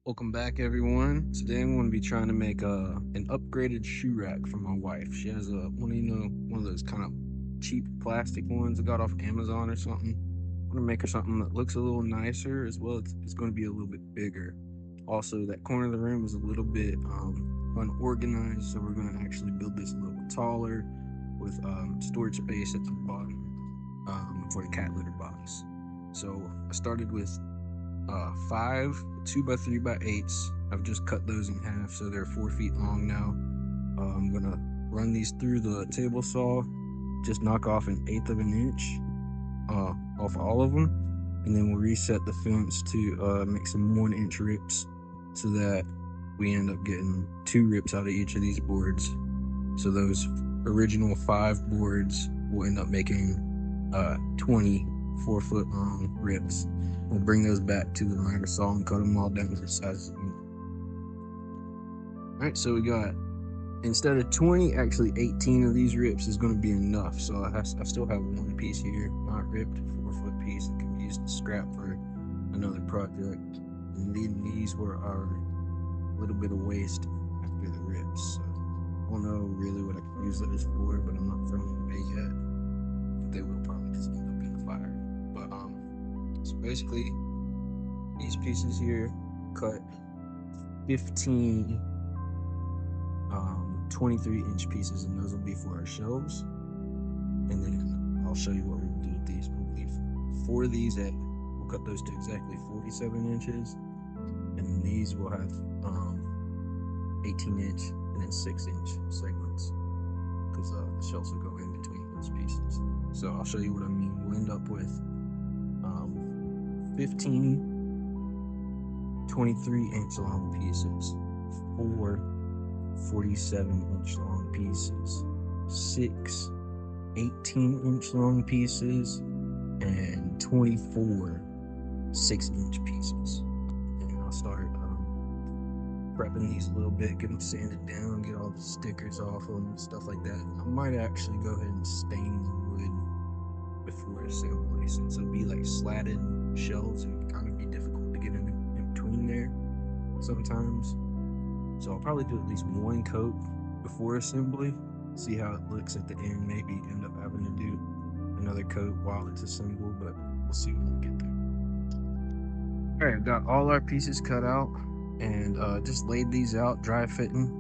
Welcome back, everyone. Today I'm going to be trying to make an upgraded shoe rack for my wife. She has one of those kind of cheap plastic ones I got off Amazon or something. I'm going to make her something that looks a little nicer, as well as it's going to be a little bit bigger. Also, that corner of the room is a little bit unorganized, so we're going to actually build this a little taller with storage space at the bottom for the cat litter box. So I started with 5 2x3x8s. I've just cut those in half so they're 4 feet long now. I'm gonna run these through the table saw, just knock off 1/8 of an inch off all of them, and then we'll reset the fence to make some 1-inch rips so that we end up getting 2 rips out of each of these boards. So those original 5 boards will end up making 20 4-foot long rips. We'll bring those back to the miter saw and cut them all down to the size of them. Alright, so we got, instead of 20, actually 18 of these rips is going to be enough. So I still have one piece here, not ripped, 4-foot piece that can be used to scrap for another project. And then these were our little bit of waste after the rips. So I don't know really what I can use those for, but I'm not throwing them away yet. But they will probably just end up in the fire. But so basically, these pieces here cut 15 23-inch pieces, and those will be for our shelves. And then I'll show you what we'll do with these. We'll leave 4 of these we'll cut those to exactly 47 inches, and then these will have 18-inch and then 6-inch segments, because the shelves will go in between those pieces. So I'll show you what I mean. We'll end up with 15 23-inch long pieces, 4 47-inch long pieces, 6 18-inch long pieces, and 24 6-inch pieces. And I'll start prepping these a little bit, get them sanded down, get all the stickers off them, stuff like that. I might actually go ahead and stain the wood before assembly, since it'll be like slatted shelves and kind of be difficult to get in between there sometimes. So I'll probably do at least 1 coat before assembly, see how it looks at the end. Maybe end up having to do another coat while it's assembled, but we'll see when we get there. Alright, I've got all our pieces cut out and just laid these out dry fitting.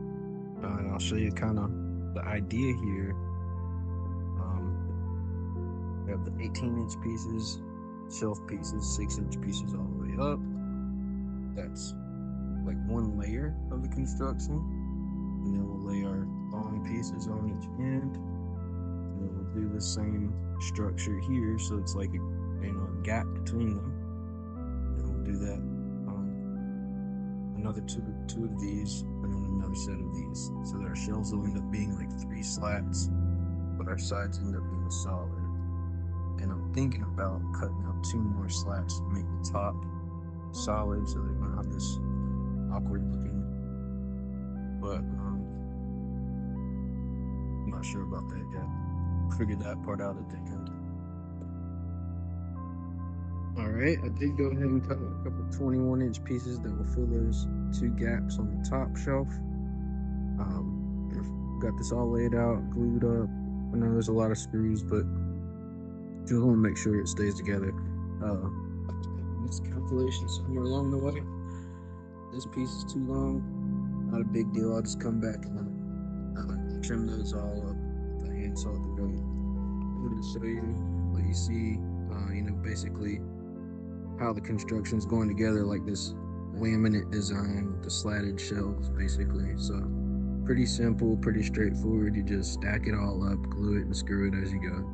And I'll show you kind of the idea here. We have the 18-inch pieces, shelf pieces, 6-inch pieces all the way up. That's like 1 layer of the construction, and then we'll lay our long pieces on each end, and then we'll do the same structure here, so it's like a gap between them. And we'll do that on another two of these, and then another set of these, so that our shelves will end up being like 3 slats, but our sides end up being solid. And I'm thinking about cutting out 2 more slats to make the top solid, so they're gonna have this awkward looking, but I'm not sure about that yet. Figure that part out at the end. Alright, I did go ahead and cut a couple 21-inch pieces that will fill those 2 gaps on the top shelf. Got this all laid out, glued up. I know there's a lot of screws, but just want to make sure it stays together. Miscalculation somewhere along the way. This piece is too long, not a big deal. I'll just come back and trim those all up with the handsaw at the very. I'm going to show you what you see, basically how the construction is going together, like this laminate design with the slatted shelves, basically. So pretty simple, pretty straightforward. You just stack it all up, glue it, and screw it as you go.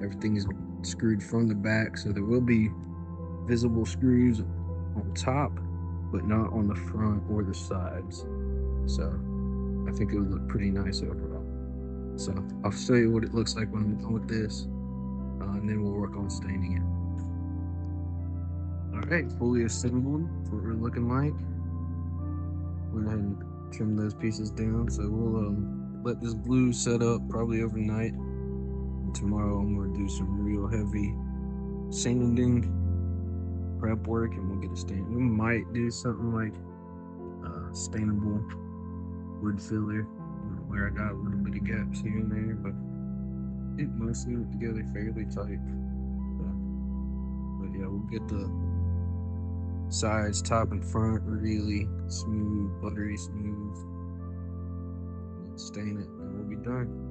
Everything is screwed from the back, so there will be visible screws on top, but not on the front or the sides. So I think it would look pretty nice overall. So I'll show you what it looks like when I'm done with this, and then we'll work on staining it. Alright, fully assembled. That's what we're looking like. Went ahead and trim those pieces down. So we'll let this glue set up probably overnight. And tomorrow I'm going to do some real heavy sanding prep work and we'll get a stain. We might do something like stainable wood filler where I got a little bit of gaps here and there, but it mostly went together fairly tight. But yeah, we'll get the sides, top and front really smooth, buttery smooth. And stain it and we'll be done.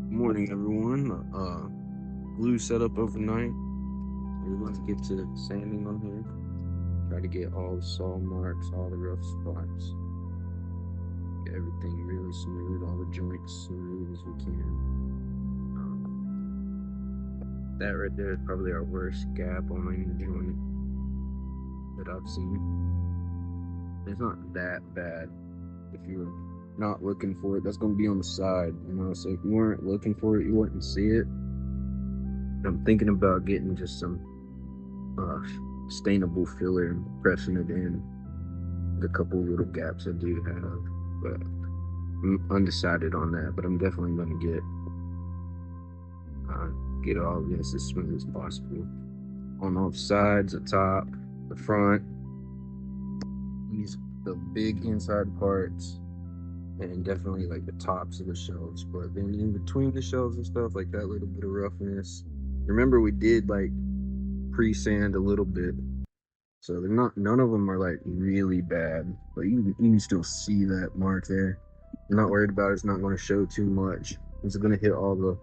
Morning, everyone. Glue set up overnight. We're going to get to sanding on here. Try to get all the saw marks, all the rough spots. Get everything really smooth, all the joints smooth as we can. That right there is probably our worst gap on any joint that I've seen. It's not that bad if you're not looking for it. That's going to be on the side, you know, so if you weren't looking for it, you wouldn't see it. I'm thinking about getting just some stainable filler and pressing it in the couple little gaps I do have, but I'm undecided on that. But I'm definitely going to get all this as smooth as possible on all sides, the top, the front, the big inside parts, and definitely like the tops of the shelves. But then in between the shelves and stuff, like that little bit of roughness. Remember, we did like pre-sand a little bit, so they're not, none of them are like really bad, but you can still see that mark there. I'm not worried about it. It's not going to show too much. It's going to hit all the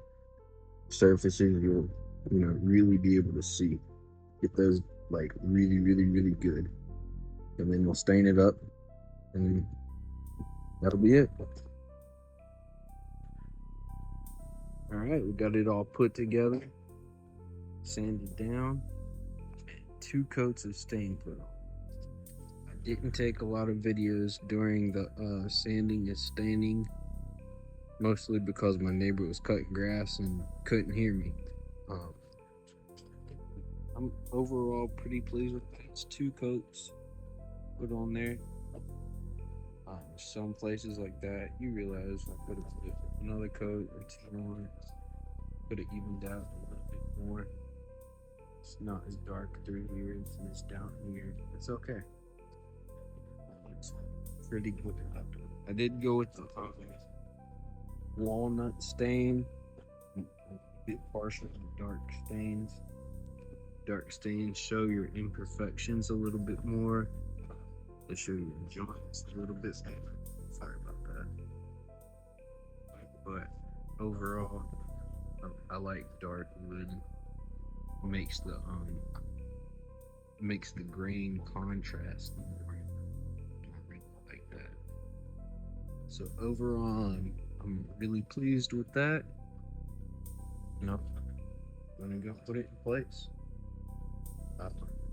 surfaces you'll, you know, really be able to see. Get those like really, really, really good, and then we'll stain it up, and that'll be it. All right, we got it all put together, sanded down, and 2 coats of stain put on. I didn't take a lot of videos during the sanding and staining, mostly because my neighbor was cutting grass and couldn't hear me. I'm overall pretty pleased with it. It's 2 coats put on there. Some places like that, you realize I could have put another coat or 2 on. Could have evened out a little bit more. It's not as dark through here as it is down here. It's okay. It's pretty good. I did go with the walnut stain, a bit partial to dark stains. Dark stains show your imperfections a little bit more. They show your joints a little bit better. Sorry about that. But overall, I like dark wood. Makes the grain contrast more. I really like that. So overall, I'm really pleased with that. You know, I'm gonna go put it in place. I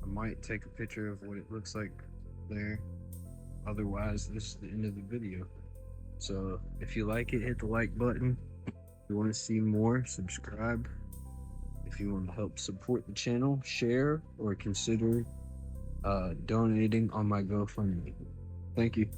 might take a picture of what it looks like there. Otherwise, this is the end of the video. So if you like it, hit the like button. If you want to see more, subscribe. If you want to help support the channel, share or consider donating on my GoFundMe. Thank you.